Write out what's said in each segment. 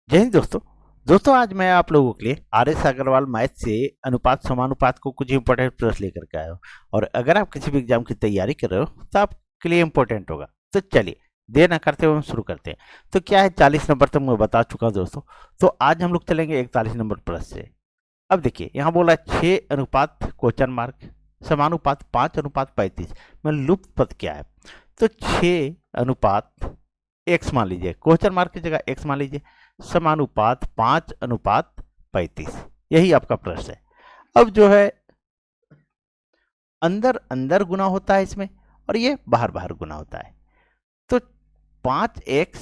जय हिंद दोस्तों। दोस्तों आज मैं आप लोगों के लिए आर एस अग्रवाल मैथ से अनुपात समानुपात को कुछ इंपॉर्टेंट प्रश्न लेकर के आया हूँ। और अगर आप किसी भी एग्जाम की तैयारी कर रहे हो तो आपके लिए इंपॉर्टेंट होगा। तो चलिए देर न करते हुए हम शुरू करते हैं। तो क्या है, 40 नंबर तक मैं बता चुका हूँ दोस्तों। तो आज हम लोग चलेंगे 41 नंबर प्रश्न से। अब देखिए यहाँ बोला 6:क्वेश्चन मार्क समानुपात 5:35 में लुप्त पद क्या है। तो 6 अनुपात एक्स मान लीजिए, क्वेश्चन मार्क की जगह एक्स मान लीजिए, समानुपात 5:35, यही आपका प्रश्न है। अब जो है अंदर अंदर गुना होता है इसमें और ये बाहर बाहर गुना होता है। तो 5x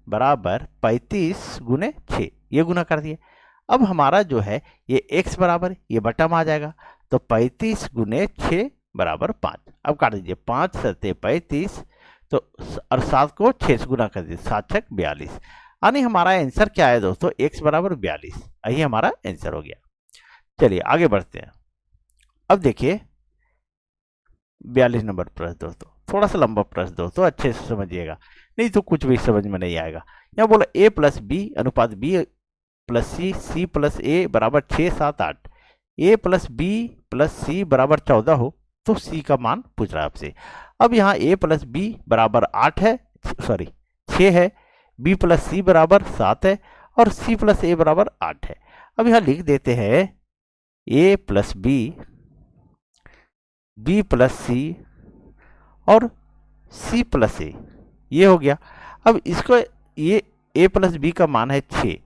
बराबर 35 × 6 ये गुना कर दिए। अब हमारा जो है ये x बराबर ये बटा में आ जाएगा। तो 35 × 6 बराबर 5। अब काट दीजिए, 5 सत्ते 35, तो और 7 को 6 से गुना कर दीजिए, 7 छक 42। यानी हमारा आंसर क्या है दोस्तों, x बराबर 42। यही हमारा आंसर हो गया। चलिए आगे बढ़ते हैं। अब देखिए 42 नंबर प्रश्न दोस्तों, थोड़ा सा लंबा प्रश्न दोस्तों, अच्छे से समझिएगा, नहीं तो कुछ भी समझ में नहीं आएगा। यहाँ बोला a प्लस बी अनुपात b प्लस सी प्लस ए बराबर 6, 7, 8। a प्लस बी प्लस सी बराबर 14 हो तो c का मान पूछ रहा है आपसे। अब यहाँ a प्लस बी बराबर 8 है, सॉरी 6 है, b प्लस सी बराबर 7 है और c प्लस ए बराबर 8 है। अब यहाँ लिख देते हैं a प्लस बी प्लस सी और सी प्लस ए, ये हो गया। अब इसको ये a प्लस बी का मान है 6,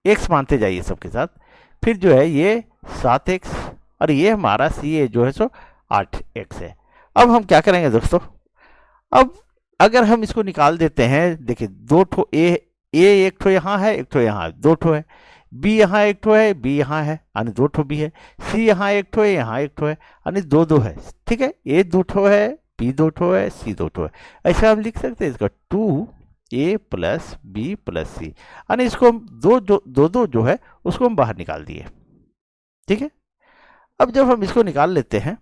x मानते जाइए सबके साथ। फिर जो है ये 7x और ये हमारा सी ए जो है सो 8x है। अब हम क्या करेंगे दोस्तों, अब अगर हम इसको निकाल देते हैं, देखिए दो ठो ए एक ठो यहाँ है, एक ठो यहाँ, दो ठो है। बी यहाँ एक ठो है, बी यहाँ है, यानी दो ठो बी है। सी यहाँ एक ठो है, यहाँ एक ठो है, यानी दो दो है। ठीक है, ए दो ठो है, बी दो ठो है, सी दो ठो है। ऐसा हम लिख सकते हैं इसका 2a प्लस बी प्लस सी, यानी इसको हम दो जो है उसको हम बाहर निकाल दिए। ठीक है, अब जब हम इसको निकाल लेते हैं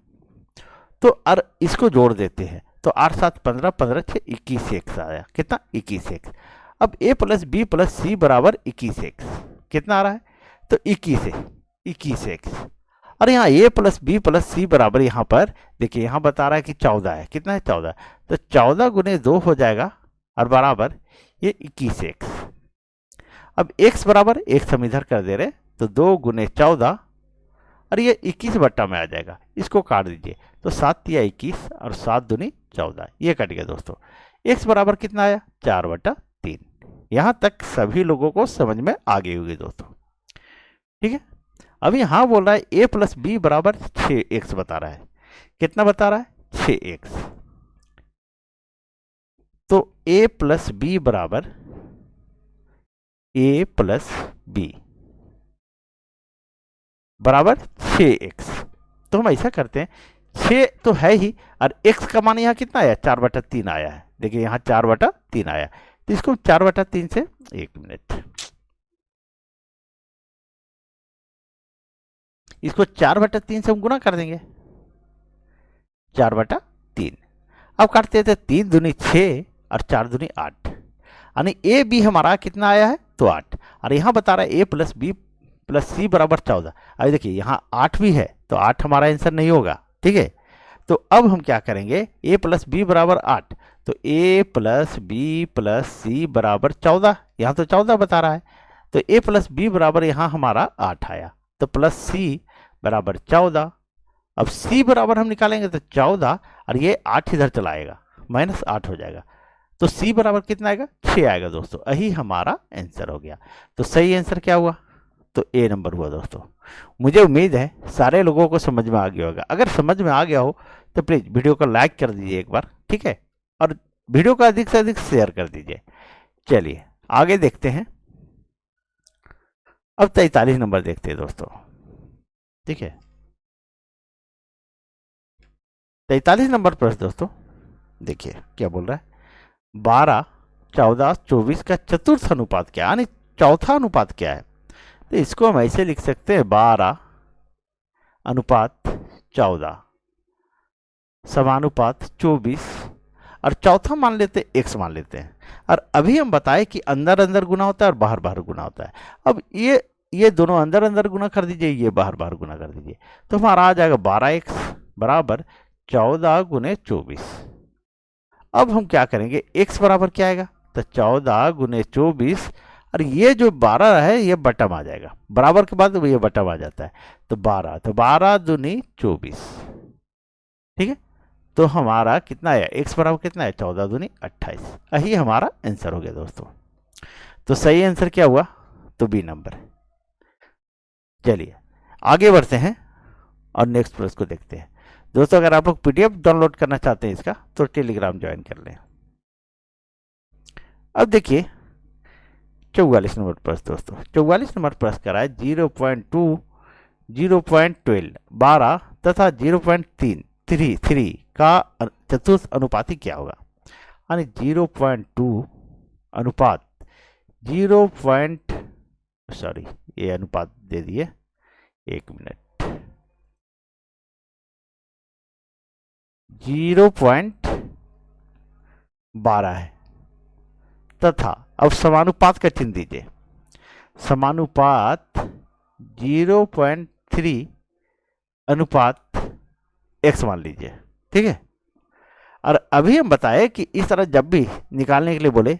तो और इसको जोड़ देते हैं तो 8 7 15, 15 6 21x आया। कितना, 21x। अब a प्लस बी प्लस सी बराबर 21x, कितना आ रहा है, तो 21x। और यहाँ a प्लस बी प्लस सी बराबर, यहाँ पर देखिए यहाँ बता रहा है कि 14 है। कितना है, 14। तो 14 गुने 2 हो जाएगा और बराबर ये 21x। अब x बराबर x हम इधर कर दे रहे, तो 2 गुने 14 और ये 21 बट्टा में आ जाएगा। इसको काट दीजिए, तो 7 या 21 और 7 दूनी 14, ये कट गया दोस्तों। x बराबर कितना आया, 4/3। यहां तक सभी लोगों को समझ में आ गई होगी दोस्तों। ठीक है, अब यहां बोल रहा है a प्लस बी बराबर 6x बता रहा है। कितना बता रहा है, 6x। तो a प्लस बी बराबर a प्लस बी बराबर 6x। तो हम ऐसा करते हैं, 6 तो है ही और x का मान यहाँ कितना आया, 4/3 आया है। देखिए यहाँ 4/3 आया, तो इसको 4/3 से, एक मिनट, इसको 4/3 से हम गुना कर देंगे, 4/3। अब काटते थे, 3 दूनी 6 और 4 दूनी 8, यानी ए बी हमारा कितना आया है, तो 8। और यहाँ बता रहा है a प्लस बी प्लस सी बराबर 14। अभी देखिए यहाँ 8 भी है, तो 8 हमारा आंसर नहीं होगा। ठीक है, तो अब हम क्या करेंगे, a प्लस बी बराबर 8, तो a प्लस बी प्लस सी बराबर 14, यहाँ तो 14 बता रहा है। तो a प्लस बी बराबर यहाँ हमारा 8 आया, तो प्लस सी बराबर 14। अब c बराबर हम निकालेंगे तो 14 और ये 8 इधर चलाएगा, -8 हो जाएगा। तो c बराबर कितना आएगा, 6 आएगा दोस्तों। यही हमारा आंसर हो गया। तो सही आंसर क्या हुआ, तो ए नंबर हुआ दोस्तों। मुझे उम्मीद है सारे लोगों को समझ में आ गया होगा। अगर समझ में आ गया हो तो प्लीज़ वीडियो को लाइक कर दीजिए एक बार, ठीक है, और वीडियो को अधिक से अधिक शेयर कर दीजिए। चलिए आगे देखते हैं। अब 43 नंबर देखते हैं दोस्तों। ठीक है, 43 नंबर प्रश्न दोस्तों, देखिए क्या बोल रहा है, 12, 14, 24 का चतुर्थ अनुपात क्या, यानी चौथा अनुपात क्या है। तो इसको हम ऐसे लिख सकते हैं, 12:14 समानुपात 24, और चौथा मान लेते हैं एक्स मान लेते हैं। और अभी हम बताए कि अंदर अंदर गुना होता है और बाहर बाहर गुना होता है। अब ये दोनों अंदर अंदर गुना कर दीजिए, ये बाहर बाहर गुना कर दीजिए, तो हमारा आ जाएगा 12x बराबर 14 गुने 24। अब हम क्या करेंगे, x बराबर क्या आएगा, तो 14 गुने 24, और ये जो 12 है ये बटम आ जाएगा, बराबर के बाद ये बटम आ जाता है, तो 12, तो 12 दूनी 24। ठीक है, तो हमारा कितना है, x बराबर कितना है, 14 दूनी 28। यही हमारा आंसर हो गया दोस्तों। तो सही आंसर क्या हुआ, तो बी नंबर। चलिए आगे बढ़ते हैं और नेक्स्ट प्रश्न को देखते हैं। दोस्तों अगर आप लोग पीडीएफ डाउनलोड करना चाहते हैं इसका, तो टेलीग्राम ज्वाइन कर लें। अब देखिए 44 नंबर प्रश्न दोस्तों, 44 नंबर प्रश्न करा है 0.2, 0.12, 12 तथा 0.33 का चतुर्थ अनुपाती क्या होगा। यानी 0.2 अनुपात 0. सॉरी ये अनुपात दे दिए, 1 मिनट, 0.12 है तथा अब समानुपात का चिन्ह दीजिए, समानुपात 0.3 अनुपात x मान लीजिए। ठीक है, और अभी हम बताए कि इस तरह जब भी निकालने के लिए बोले,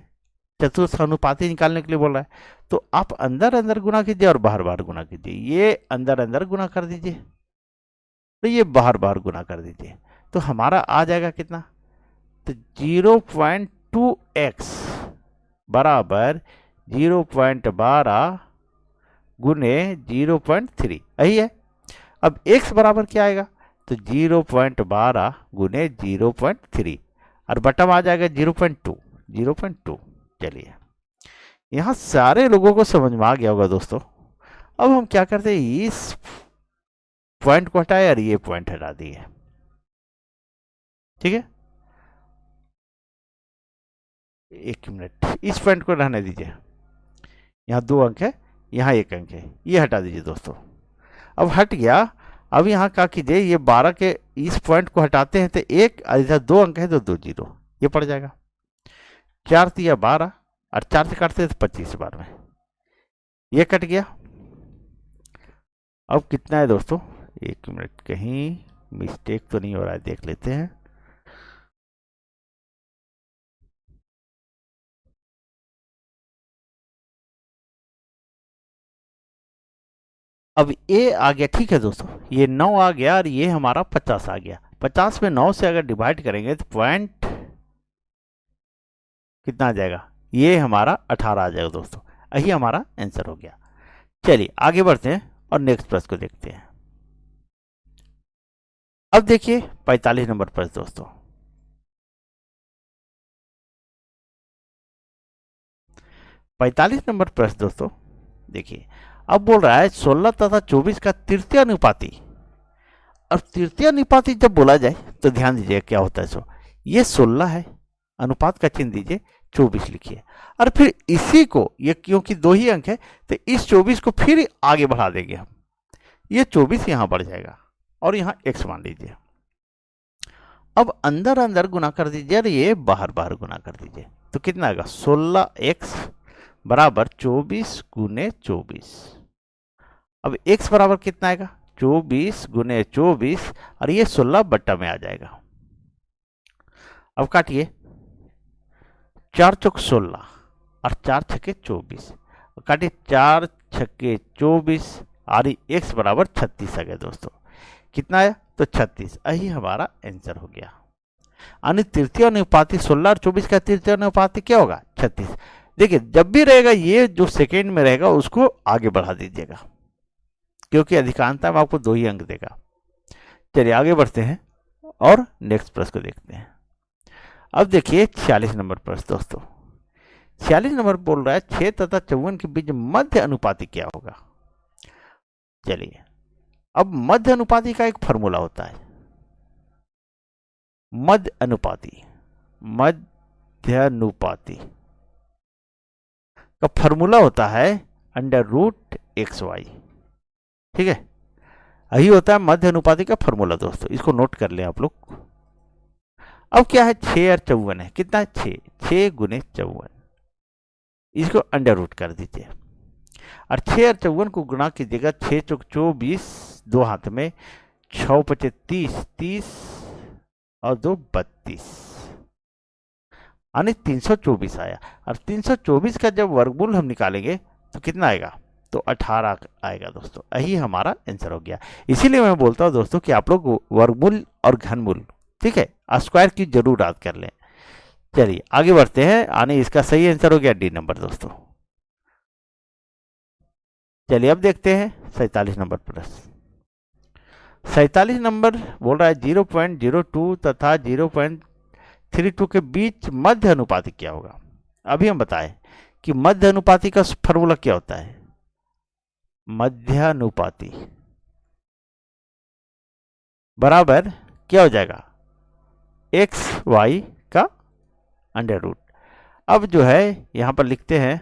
चतुर्थ अनुपाती निकालने के लिए बोल रहा है, तो आप अंदर अंदर गुना कीजिए और बाहर बाहर गुना कीजिए। ये अंदर अंदर गुना कर दीजिए, तो ये बाहर बाहर गुना कर दीजिए, तो हमारा आ जाएगा कितना, तो 0.2x बराबर 0.12 गुने 0.3, यही है। अब x बराबर क्या आएगा, तो 0.12 गुने 0.3, और बटम आ जाएगा 0.2। चलिए यहां सारे लोगों को समझ में आ गया होगा दोस्तों। अब हम क्या करते हैं, इस पॉइंट को हटाए और ये पॉइंट हटा दिए। ठीक है, 1 मिनट, इस पॉइंट को रहने दीजिए, यहाँ 2 अंक है, यहाँ 1 अंक है, ये हटा दीजिए दोस्तों। अब हट गया, अब यहाँ क्या कीजिए, ये 12 के इस पॉइंट को हटाते हैं तो 1, इधर 2 अंक है तो 2 0, ये पड़ जाएगा। 4 तिया 12, और 4 से काटते हैं तो 25 बार में, ये कट गया। अब कितना है दोस्तों, 1 मिनट, कहीं मिस्टेक तो नहीं हो रहा है, देख लेते हैं। अब ये आ गया, ठीक है दोस्तों, ये 9 आ गया और ये हमारा 50 आ गया। 50 में 9 से अगर डिवाइड करेंगे तो पॉइंट कितना आ जाएगा, ये हमारा 18 आ जाएगा दोस्तों। यही हमारा आंसर हो गया। चलिए आगे बढ़ते हैं और नेक्स्ट प्रश्न को देखते हैं। अब देखिए 45 नंबर प्रश्न दोस्तों, 45 नंबर प्रश्न दोस्तों देखिए, अब बोल रहा है 16 तथा 24 का तृतीय अनुपाती। और तृतीय अनुपाती जब बोला जाए तो ध्यान दीजिए क्या होता है। सो ये 16 है, अनुपात का चिन्ह दीजिए, 24 लिखिए, और फिर इसी को, ये क्योंकि 2 ही अंक है तो इस 24 को फिर आगे बढ़ा देंगे हम, ये 24 यहां बढ़ जाएगा और यहां x मान लीजिए। अब अंदर अंदर गुना कर दीजिए और ये बाहर बाहर गुना कर दीजिए, तो कितना आएगा, 16x बराबर 24 गुने 24। अब x बराबर कितना आएगा, 24 गुने 24, और ये 16 बट्टा में आ जाएगा। अब काटिए, 4 चौक 16 और 4 छक्के 24, काटिए 4 छक्के 24, और x बराबर 36 आ गया दोस्तों। कितना आया, तो 36। यही हमारा आंसर हो गया। यानी तृतीय अनुपाती 16 और 24 का तृतीय अनुपाती क्या होगा, 36। देखिए जब भी रहेगा ये जो सेकेंड में रहेगा उसको आगे बढ़ा दीजिएगा, क्योंकि अधिकांशता में आपको 2 ही अंक देगा। चलिए आगे बढ़ते हैं और नेक्स्ट प्रश्न को देखते हैं। अब देखिए 46 नंबर प्रश्न दोस्तों, 46 नंबर बोल रहा है 6 तथा 54 के बीच मध्य अनुपाती क्या होगा। चलिए अब मध्य अनुपाती का एक फॉर्मूला होता है, मध्य अनुपाती का फॉर्मूला होता है √xy। ठीक है, यही होता है मध्य अनुपाती का फॉर्मूला दोस्तों, इसको नोट कर लें आप लोग। अब क्या है, 6 और 54 है, कितना है 6, 6 गुने 54, इसको अंडर रूट कर दीजिए और 6 और 54 को गुणा कीजिएगा, 6 चौक 24, 2 हाथ में, 6 पचे 30, 30 और 2 32, यानी 324 आया। और 324 का जब वर्गमूल हम निकालेंगे तो कितना आएगा, तो 18 आएगा दोस्तों। यही हमारा आंसर हो गया। इसीलिए मैं बोलता हूँ दोस्तों कि आप लोग वर्गमूल और घनमूल, ठीक है, स्क्वायर की जरूर याद कर लें। चलिए आगे बढ़ते हैं, आने इसका सही आंसर हो गया डी नंबर दोस्तों। चलिए अब देखते हैं 47 नंबर प्रश्न। 47 नंबर बोल रहा है 0.02 तथा 0.32 के बीच मध्य अनुपाती क्या होगा। अभी हम बताएं कि मध्य अनुपाती का फॉर्मूला क्या होता है। मध्यानुपाती बराबर क्या हो जाएगा, एक्स वाई का अंडर रूट। अब जो है यहां पर लिखते हैं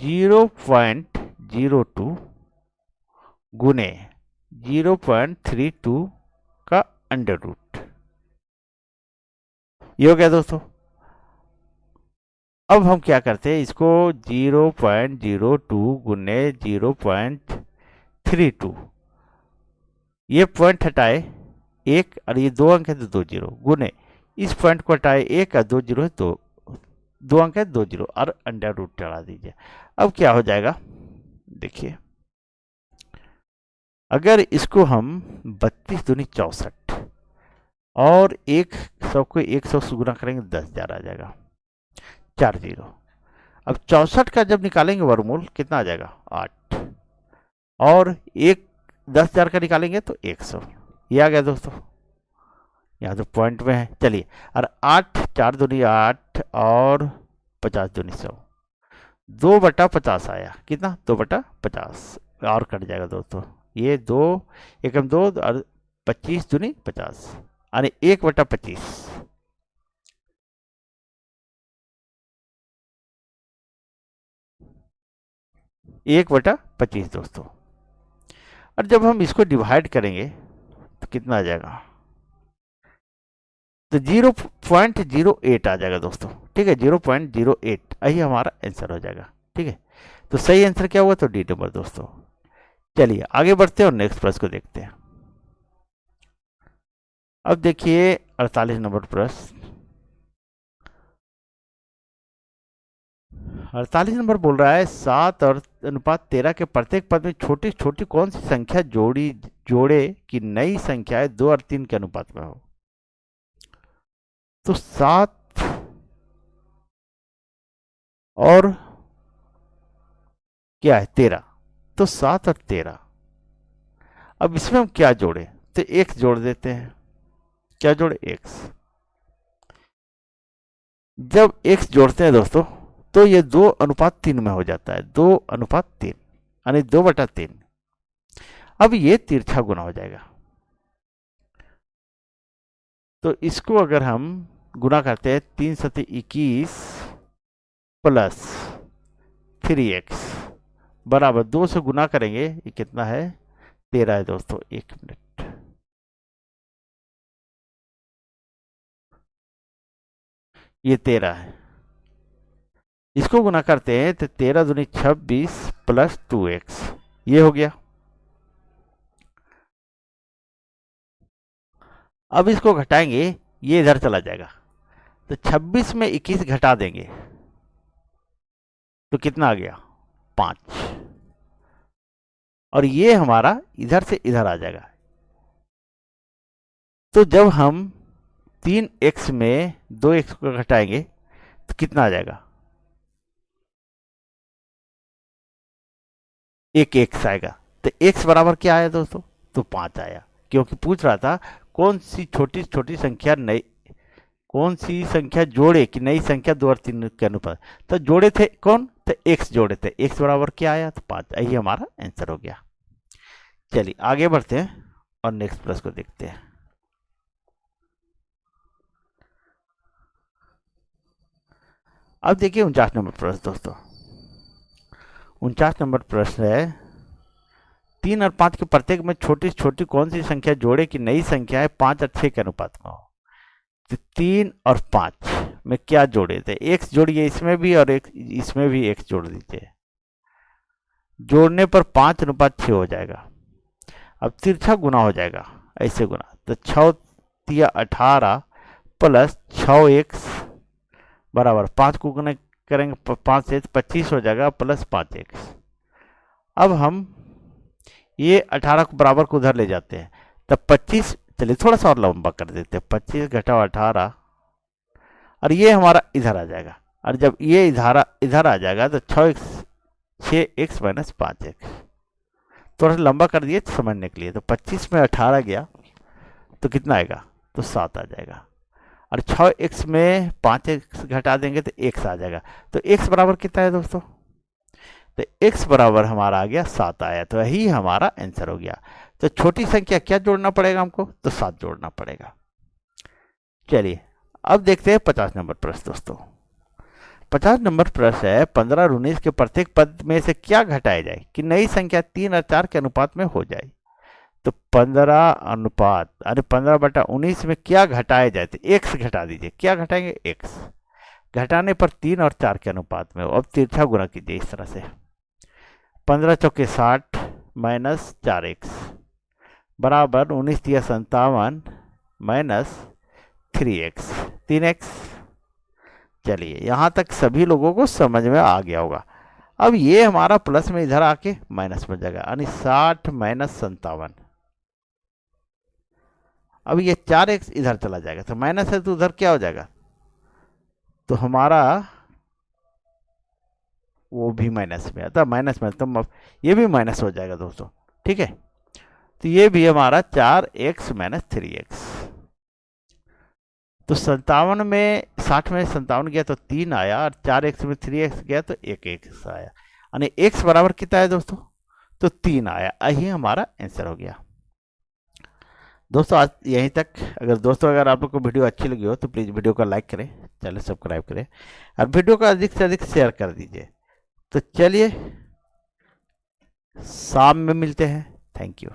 0.02 गुने 0.32 का अंडर रूट, ये हो गया दोस्तों। अब हम क्या करते हैं, इसको 0.02 गुने 0.32, ये पॉइंट हटाए एक और ये 2 अंक है तो 2 जीरो, गुने इस पॉइंट को हटाए एक और 2 जीरो है तो 2 अंक है 2 जीरो और अंडर रूट चढ़ा दीजिए। अब क्या हो जाएगा, देखिए अगर इसको हम 32 दूनी 64 और 100 को 100 से गुना करेंगे 10,000 आ जाएगा, 4 जीरो। अब 64 का जब निकालेंगे वर्गमूल कितना आ जाएगा 8, और 10,000 का निकालेंगे तो 100, ये आ गया दोस्तों, यहाँ तो पॉइंट में है। चलिए और 8 4 दूनी 8 और 50 दूनी 100, 2/50 आया, कितना 2/50 और कट जाएगा दोस्तों, ये 2 एकम 2 और 25 दूनी 50 यानी 1/25, एक बटा 25 दोस्तों। और जब हम इसको डिवाइड करेंगे तो कितना आ जाएगा, तो 0.08 आ जाएगा दोस्तों, ठीक है, 0.08 यही हमारा आंसर हो जाएगा, ठीक है। तो सही आंसर क्या हुआ, तो डी नंबर दोस्तों। चलिए आगे बढ़ते हैं और नेक्स्ट प्रश्न को देखते हैं। अब देखिए 48 नंबर प्रश्न। 48 नंबर बोल रहा है 7 और अनुपात 13 के प्रत्येक पद में छोटी छोटी कौन सी संख्या जोड़े कि नई संख्याएं 2 और 3 के अनुपात में हो। तो 7 और क्या है 13, तो 7 और 13, अब इसमें हम क्या जोड़े, तो x जोड़ देते हैं, क्या जोड़े x। जब x जोड़ते हैं दोस्तों तो ये 2:3 में हो जाता है, 2:3 यानी 2/3। अब ये तिरछा गुना हो जाएगा, तो इसको अगर हम गुना करते हैं 3 सत्ते 21 प्लस 3x बराबर 2 से गुना करेंगे, ये कितना है 13 है दोस्तों। एक मिनट, ये 13 है, इसको गुना करते हैं तो 13 दूनी 26 प्लस 2x, ये हो गया। अब इसको घटाएंगे, ये इधर चला जाएगा, तो 26 में 21 घटा देंगे तो कितना आ गया 5, और ये हमारा इधर से इधर आ जाएगा। तो जब हम 3x में 2x को घटाएंगे तो कितना आ जाएगा, एक x आएगा। तो x बराबर क्या आया दोस्तों, तो 5 आया, क्योंकि पूछ रहा था कौन सी छोटी छोटी संख्या नई, कौन सी संख्या जोड़े कि नई संख्या 2 और 3 के अनुपात। तो जोड़े थे कौन, तो x जोड़े थे, x बराबर क्या आया, तो 5, यही हमारा आंसर हो गया। चलिए आगे बढ़ते हैं और नेक्स्ट प्रश्न को देखते हैं। अब देखिए 49 नंबर प्रश्न दोस्तों। 49 नंबर प्रश्न है 3 और 5 के प्रत्येक में छोटी छोटी कौन सी संख्या जोड़े कि नई संख्या है 5 और 6 के अनुपात में हो। तो 3 और 5 में क्या जोड़े थे, x जोड़िए इसमें भी और एक इसमें भी x जोड़ दीजिए। जोड़ने पर 5:6 हो जाएगा। अब तिरछा गुना हो जाएगा, ऐसे गुना, तो 6 तिया 18 प्लस 6x बराबर 5 को गुना करेंगे 5 से 25 हो जाएगा प्लस 5x। अब हम ये 18 को बराबर को उधर ले जाते हैं, तब 25, चलिए थोड़ा सा और लंबा कर देते हैं, 25 घटाओ 18 और ये हमारा इधर आ जाएगा। और जब ये इधर आ जाएगा तो 6x माइनस 5x, थोड़ा सा लंबा कर दिए समझने के लिए। तो 25 में 18 गया तो कितना आएगा, तो 7 आ जाएगा। और 6x में 5x घटा देंगे तो x आ जाएगा। तो x बराबर कितना है दोस्तों, तो x बराबर हमारा आ गया 7 आया। तो यही हमारा आंसर हो गया। तो छोटी संख्या क्या जोड़ना पड़ेगा हमको, तो 7 जोड़ना पड़ेगा। चलिए अब देखते हैं 50 नंबर प्रश्न दोस्तों। 50 नंबर प्रश्न है 15 और 19 के प्रत्येक पद में से क्या घटाया जाए कि नई संख्या 3 और 4 के अनुपात में हो जाए। तो 15/19 में क्या घटाया जाए, तो x घटा दीजिए। क्या घटाएंगे, x घटाने पर 3 और 4 के अनुपात में। अब तिरछा गुना कीजिए इस तरह से, 15 चौके 60 माइनस 4x बराबर 19 तिया 57 माइनस 3x 3x। चलिए यहाँ तक सभी लोगों को समझ में आ गया होगा। अब ये हमारा प्लस में इधर आके माइनस में जाएगा, यानी 60 माइनस 57। अब ये 4x इधर चला जाएगा, तो माइनस है तो उधर क्या हो जाएगा, तो हमारा वो भी माइनस में आता, माइनस में, तो ये भी माइनस हो जाएगा दोस्तों, ठीक है। तो ये भी हमारा 4x माइनस 3x। तो 57 में 60 में 57 गया तो 3 आया, और 4x में 3x गया तो 1x आया, यानी x बराबर कितना है दोस्तों, तो 3 आया। यही हमारा आंसर हो गया दोस्तों। आज यहीं तक। अगर आप लोग को वीडियो अच्छी लगी हो तो प्लीज़ वीडियो को लाइक करें, चैनल सब्सक्राइब करें और वीडियो को अधिक से अधिक शेयर कर दीजिए। तो चलिए शाम में मिलते हैं। Thank you.